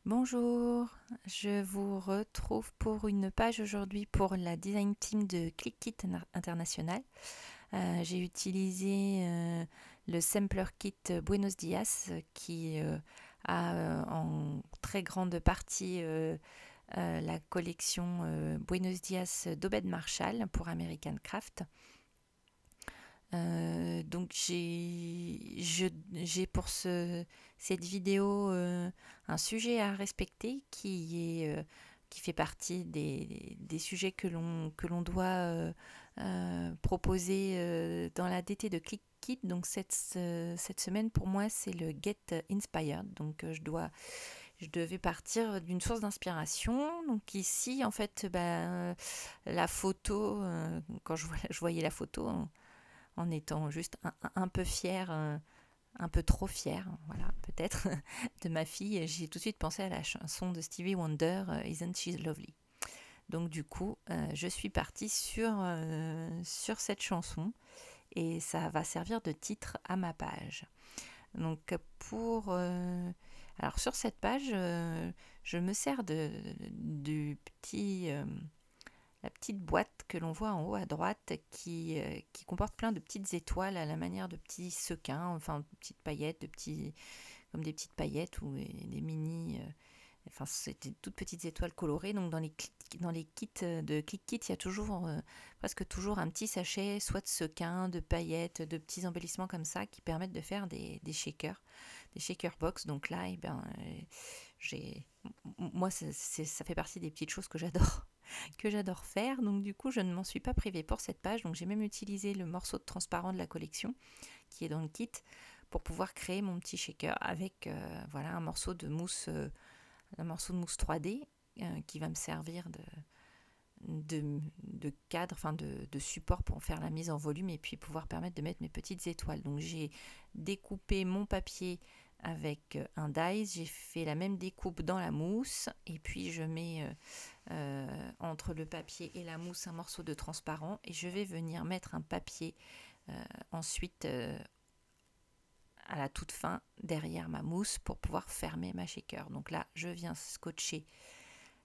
Bonjour, je vous retrouve pour une page aujourd'hui pour la design team de ClickKit International. J'ai utilisé le Sampler Kit Buenos Dias qui a en très grande partie la collection Buenos Dias d'Obed Marshall pour American Craft. Donc j'ai pour cette vidéo un sujet à respecter qui fait partie des sujets que l'on doit proposer dans la DT de ClickKit. Donc cette semaine pour moi c'est le Get Inspired. Donc je devais partir d'une source d'inspiration. Donc ici en fait la photo, quand je voyais la photo, en étant juste un peu fière, un peu trop fière, voilà, peut-être, de ma fille, j'ai tout de suite pensé à la chanson de Stevie Wonder, Isn't She Lovely. Donc du coup, je suis partie sur cette chanson et ça va servir de titre à ma page. Donc alors sur cette page, je me sers du petit la petite boîte que l'on voit en haut à droite qui comporte plein de petites étoiles à la manière de petits sequins, enfin petites paillettes, comme des petites paillettes ou des mini. Enfin, c'était toutes petites étoiles colorées. Donc dans les kits de ClickKit, il y a toujours, presque toujours un petit sachet, soit de sequins, de paillettes, de petits embellissements comme ça qui permettent de faire des shakers box. Donc là, moi, ça fait partie des petites choses que j'adore faire. Donc du coup, je ne m'en suis pas privée pour cette page. Donc j'ai même utilisé le morceau de transparent de la collection qui est dans le kit pour pouvoir créer mon petit shaker avec voilà un morceau de mousse 3D qui va me servir de cadre, enfin de support pour faire la mise en volume et puis pouvoir permettre de mettre mes petites étoiles. Donc j'ai découpé mon papier avec un dies, j'ai fait la même découpe dans la mousse et puis je mets entre le papier et la mousse un morceau de transparent et je vais venir mettre un papier ensuite à la toute fin derrière ma mousse pour pouvoir fermer ma shaker. Donc là je viens scotcher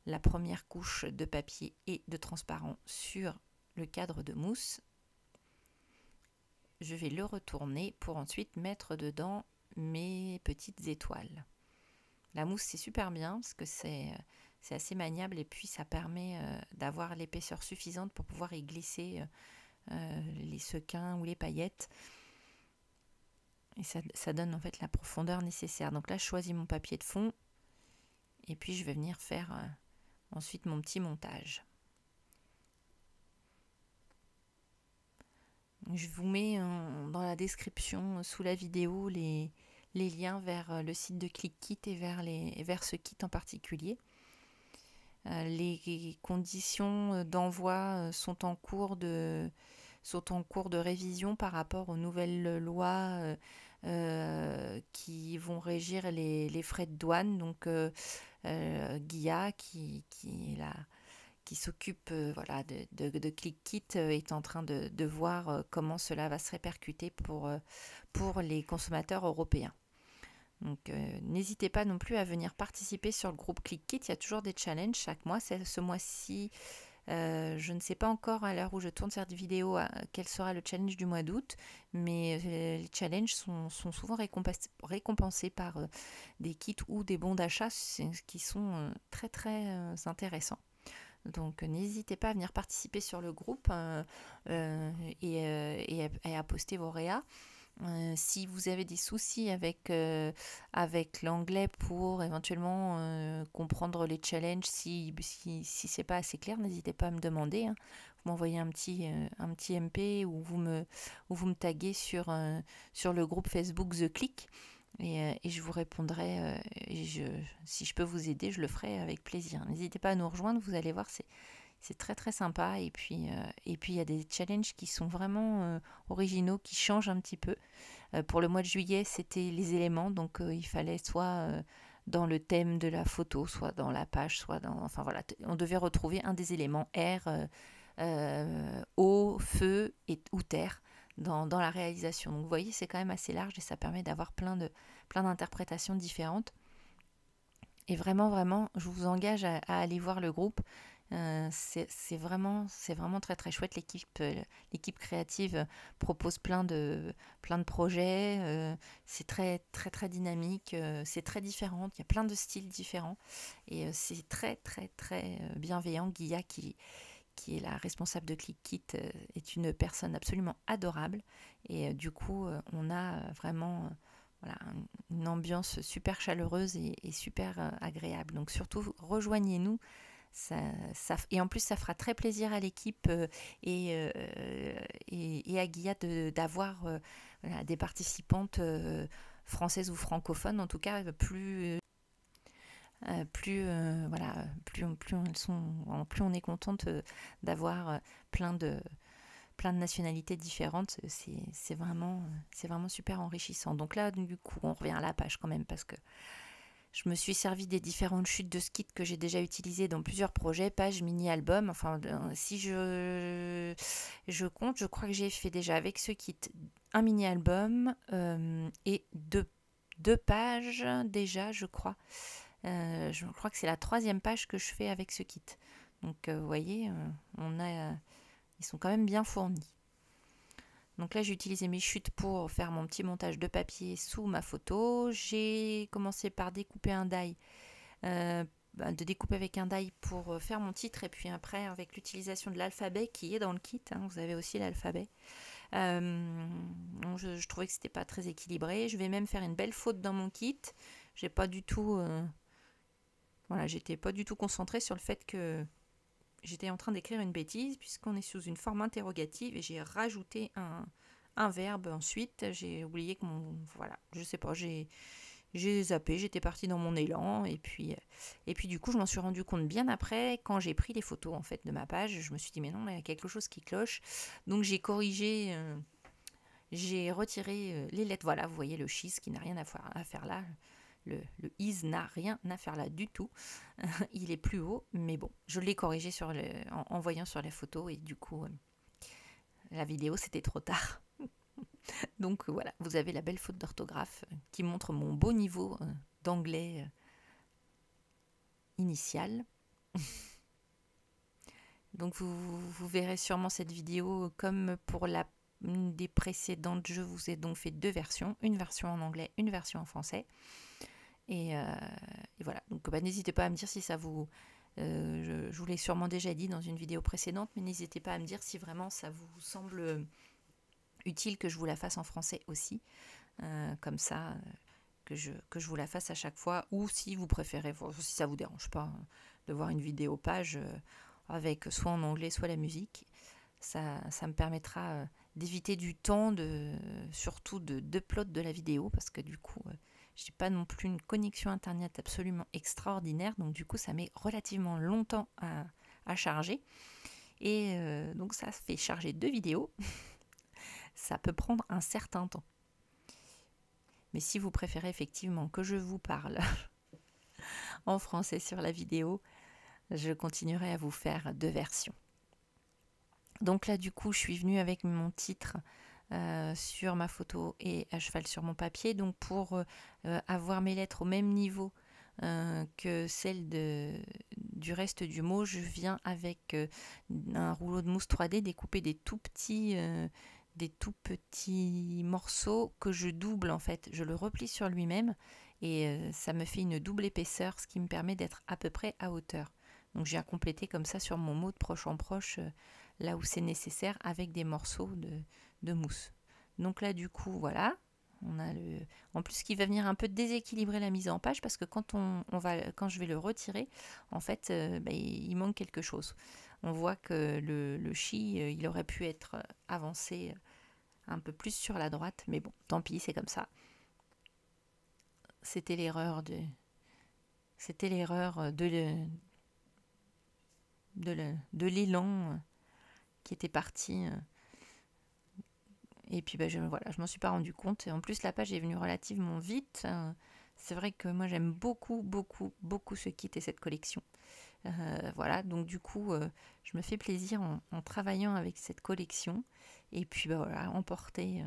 la première couche de papier et de transparent sur le cadre de mousse. Je vais le retourner pour ensuite mettre dedans mes petites étoiles. La mousse c'est super bien parce que c'est assez maniable et puis ça permet d'avoir l'épaisseur suffisante pour pouvoir y glisser les sequins ou les paillettes et ça donne en fait la profondeur nécessaire. Donc là je choisis mon papier de fond et puis je vais venir faire ensuite mon petit montage. Je vous mets dans la description sous la vidéo les liens vers le site de ClickKit et vers ce kit en particulier. Les conditions d'envoi sont en cours de révision par rapport aux nouvelles lois qui vont régir les frais de douane. Donc Guilla, qui est qui s'occupe voilà, de ClickKit est en train de voir comment cela va se répercuter pour les consommateurs européens. Donc n'hésitez pas non plus à venir participer sur le groupe ClickKit, il y a toujours des challenges chaque mois. Ce mois-ci, je ne sais pas encore à l'heure où je tourne cette vidéo quel sera le challenge du mois d'août, mais les challenges sont souvent récompensés par des kits ou des bons d'achat qui sont très très intéressants. Donc n'hésitez pas à venir participer sur le groupe et à poster vos réas. Si vous avez des soucis avec l'anglais pour éventuellement comprendre les challenges, si c'est pas assez clair, n'hésitez pas à me demander. Hein. Vous m'envoyez un petit MP ou vous me taguez sur le groupe Facebook The Click et je vous répondrai. Si je peux vous aider, je le ferai avec plaisir. N'hésitez pas à nous rejoindre, vous allez voir, c'est très très sympa et puis il y a des challenges qui sont vraiment originaux, qui changent un petit peu. Pour le mois de juillet, c'était les éléments, donc il fallait soit dans le thème de la photo, soit dans la page, soit dans... Enfin voilà, on devait retrouver un des éléments, air, eau, feu ou terre, dans la réalisation. Donc vous voyez, c'est quand même assez large et ça permet d'avoir plein d'interprétations différentes. Et vraiment, vraiment, je vous engage à aller voir le groupe. C'est vraiment très très chouette. L'équipe créative propose plein de projets. C'est très très très dynamique. C'est très différent. Il y a plein de styles différents. Et c'est très très très bienveillant. Guilla, qui est la responsable de ClickKit, est une personne absolument adorable. Et du coup, on a vraiment voilà, une ambiance super chaleureuse et super agréable. Donc surtout, rejoignez-nous. Et en plus, ça fera très plaisir à l'équipe et à Guilla d'avoir voilà, des participantes françaises ou francophones, en tout cas voilà, plus on est contente d'avoir plein de nationalités différentes. C'est vraiment super enrichissant. Donc là, du coup, on revient à la page quand même parce que je me suis servi des différentes chutes de skits que j'ai déjà utilisées dans plusieurs projets, pages, mini-albums. Enfin, si je compte, je crois que j'ai fait déjà avec ce kit un mini-album et deux pages déjà, je crois. Je crois que c'est la 3e page que je fais avec ce kit. Donc, vous voyez, ils sont quand même bien fournis. Donc là, j'ai utilisé mes chutes pour faire mon petit montage de papier sous ma photo. J'ai commencé par découper un die, de découper avec un die pour faire mon titre. Et puis après, avec l'utilisation de l'alphabet qui est dans le kit, hein, vous avez aussi l'alphabet. Je trouvais que c'était pas très équilibré. Je vais même faire une belle faute dans mon kit. J'ai pas du tout... voilà, j'étais pas du tout concentrée sur le fait que j'étais en train d'écrire une bêtise puisqu'on est sous une forme interrogative et j'ai rajouté un verbe ensuite. J'ai oublié que voilà, je sais pas, j'ai zappé, j'étais partie dans mon élan et puis du coup je m'en suis rendu compte bien après quand j'ai pris les photos en fait de ma page. Je me suis dit mais non, il y a quelque chose qui cloche. Donc j'ai corrigé, j'ai retiré les lettres. Voilà, vous voyez le schiste qui n'a rien à faire là. Le is n'a rien à faire là du tout. Il est plus haut, mais bon, je l'ai corrigé en voyant sur les photos et du coup, la vidéo, c'était trop tard. Donc voilà, vous avez la belle faute d'orthographe qui montre mon beau niveau d'anglais initial. Donc vous verrez sûrement cette vidéo comme pour une des précédentes. Je vous ai donc fait 2 versions, une version en anglais, une version en français. Et voilà, donc n'hésitez pas à me dire si ça vous... je vous l'ai sûrement déjà dit dans une vidéo précédente, mais n'hésitez pas à me dire si vraiment ça vous semble utile que je vous la fasse en français aussi, comme ça, que je vous la fasse à chaque fois, ou si vous préférez, si ça vous dérange pas de voir une vidéo page avec soit en anglais, soit la musique, ça me permettra d'éviter du temps, surtout d'upload de la vidéo, parce que du coup... je n'ai pas non plus une connexion internet absolument extraordinaire, donc du coup ça met relativement longtemps à charger. Et donc ça fait charger 2 vidéos. Ça peut prendre un certain temps. Mais si vous préférez effectivement que je vous parle en français sur la vidéo, je continuerai à vous faire 2 versions. Donc là du coup je suis venue avec mon titre sur ma photo et à cheval sur mon papier, donc pour avoir mes lettres au même niveau que celles du reste du mot, je viens avec un rouleau de mousse 3D découper des tout petits morceaux que je double en fait. Je le replie sur lui-même et ça me fait une double épaisseur, ce qui me permet d'être à peu près à hauteur. Donc j'ai à compléter comme ça sur mon mot de proche en proche là où c'est nécessaire avec des morceaux de mousse. Donc là du coup voilà, on a en plus qui va venir un peu déséquilibrer la mise en page parce que quand je vais le retirer, en fait il manque quelque chose. On voit que le chi il aurait pu être avancé un peu plus sur la droite, mais bon, tant pis, c'est comme ça. C'était l'erreur de l'élan qui était parti. Et puis je m'en suis pas rendu compte. Et en plus, la page est venue relativement vite. C'est vrai que moi, j'aime beaucoup, beaucoup, beaucoup ce kit et cette collection. Voilà, donc du coup, je me fais plaisir en travaillant avec cette collection. Et puis, voilà, emporté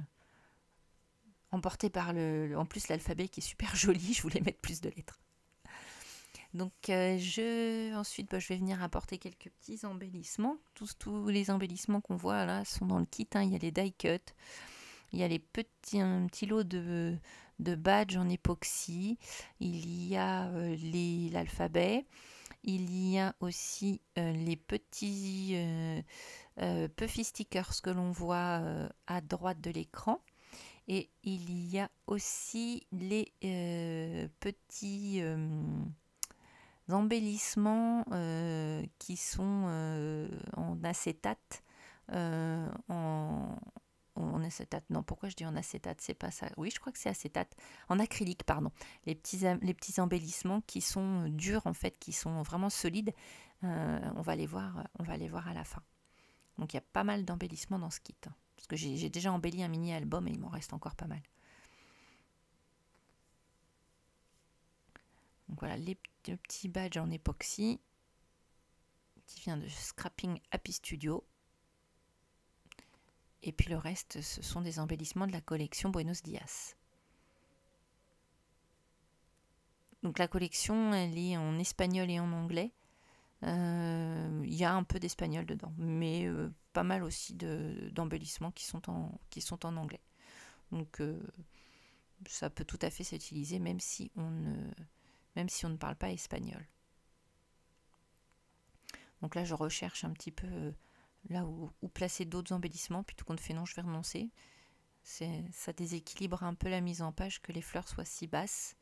par en plus l'alphabet qui est super joli. Je voulais mettre plus de lettres. Donc ensuite je vais venir apporter quelques petits embellissements. Tous les embellissements qu'on voit là sont dans le kit, hein. Il y a les die cut, il y a un petit lot de badges en époxy, il y a l'alphabet, il y a aussi les petits puffy stickers que l'on voit à droite de l'écran. Et il y a aussi les petits embellissements qui sont en acétate. En acétate, non, pourquoi je dis en acétate, c'est pas ça. Oui, je crois que c'est acétate. En acrylique, pardon. Les petits embellissements qui sont durs, en fait, qui sont vraiment solides. On va les voir à la fin. Donc il y a pas mal d'embellissements dans ce kit. Parce que j'ai déjà embelli un mini-album et il m'en reste encore pas mal. Donc voilà, le petit badge en époxy qui vient de Scrapping Happy Studio. Et puis le reste, ce sont des embellissements de la collection Buenos Dias. Donc la collection, elle est en espagnol et en anglais. Il y a un peu d'espagnol dedans, mais pas mal aussi d'embellissements qui sont en anglais. Donc ça peut tout à fait s'utiliser même si on ne parle pas espagnol. Donc là, je recherche un petit peu là où placer d'autres embellissements, plutôt qu'on ne fait non, je vais renoncer. Ça déséquilibre un peu la mise en page que les fleurs soient si basses.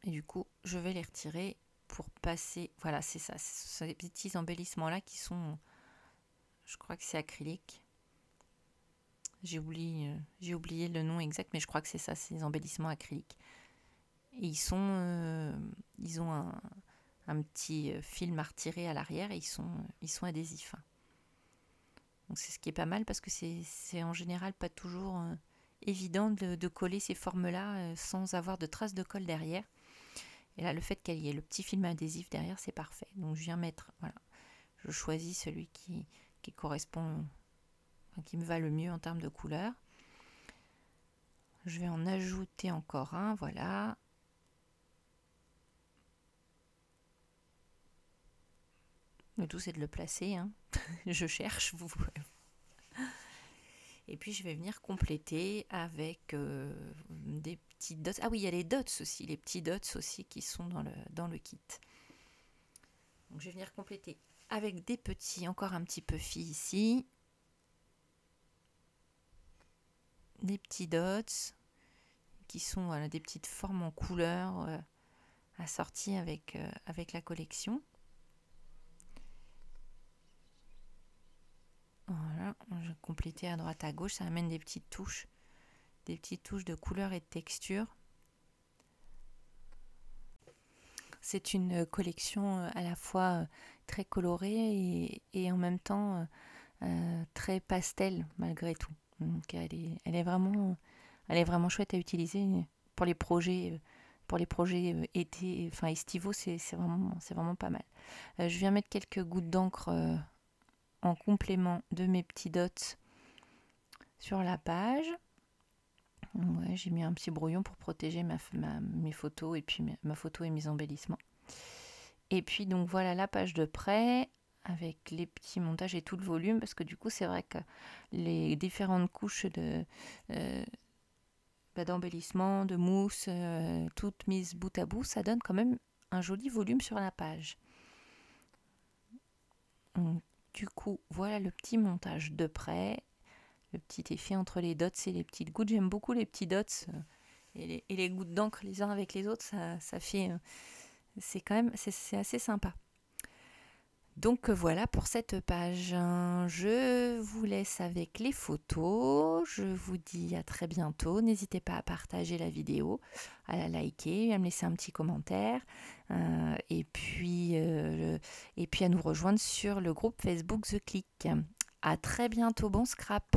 Et du coup, je vais les retirer pour passer... Voilà, c'est ça. Ce sont ces petits embellissements-là qui sont... Je crois que c'est acrylique. J'ai oublié le nom exact, mais je crois que c'est ça, c'est des embellissements acryliques. Et ils ont un petit film à retirer à l'arrière et ils sont adhésifs. Donc c'est ce qui est pas mal parce que c'est en général pas toujours évident de coller ces formes-là sans avoir de traces de colle derrière. Et là, le fait qu'il y ait le petit film adhésif derrière, c'est parfait. Donc je viens mettre, voilà, je choisis celui qui correspond, qui me va le mieux en termes de couleur. Je vais en ajouter encore un, voilà. Le tout, c'est de le placer, hein. Je cherche, vous. Et puis, je vais venir compléter avec des petits dots. Ah oui, il y a les dots aussi, les petits dots aussi qui sont dans le kit. Donc, je vais venir compléter avec des petits, encore un petit peu filles ici. Des petits dots qui sont voilà, des petites formes en couleur assorties avec la collection. Voilà, je vais compléter à droite à gauche, ça amène des petites touches de couleur et de texture. C'est une collection à la fois très colorée et en même temps très pastel malgré tout. Donc elle est vraiment chouette à utiliser pour les projets été, enfin estivaux, c'est vraiment pas mal. Je viens mettre quelques gouttes d'encre en complément de mes petits dots sur la page. Ouais, j'ai mis un petit brouillon pour protéger mes photos et puis ma photo et mes embellissements. Et puis donc voilà la page de prêt avec les petits montages et tout le volume, parce que du coup c'est vrai que les différentes couches d'embellissement, de mousse, toutes mises bout à bout, ça donne quand même un joli volume sur la page. Donc, du coup, voilà le petit montage de prêt, le petit effet entre les dots et les petites gouttes. J'aime beaucoup les petits dots et les gouttes d'encre les uns avec les autres, ça fait... c'est assez sympa. Donc voilà pour cette page. Je vous laisse avec les photos. Je vous dis à très bientôt. N'hésitez pas à partager la vidéo, à la liker, à me laisser un petit commentaire. Et puis à nous rejoindre sur le groupe Facebook The Click. À très bientôt. Bon scrap.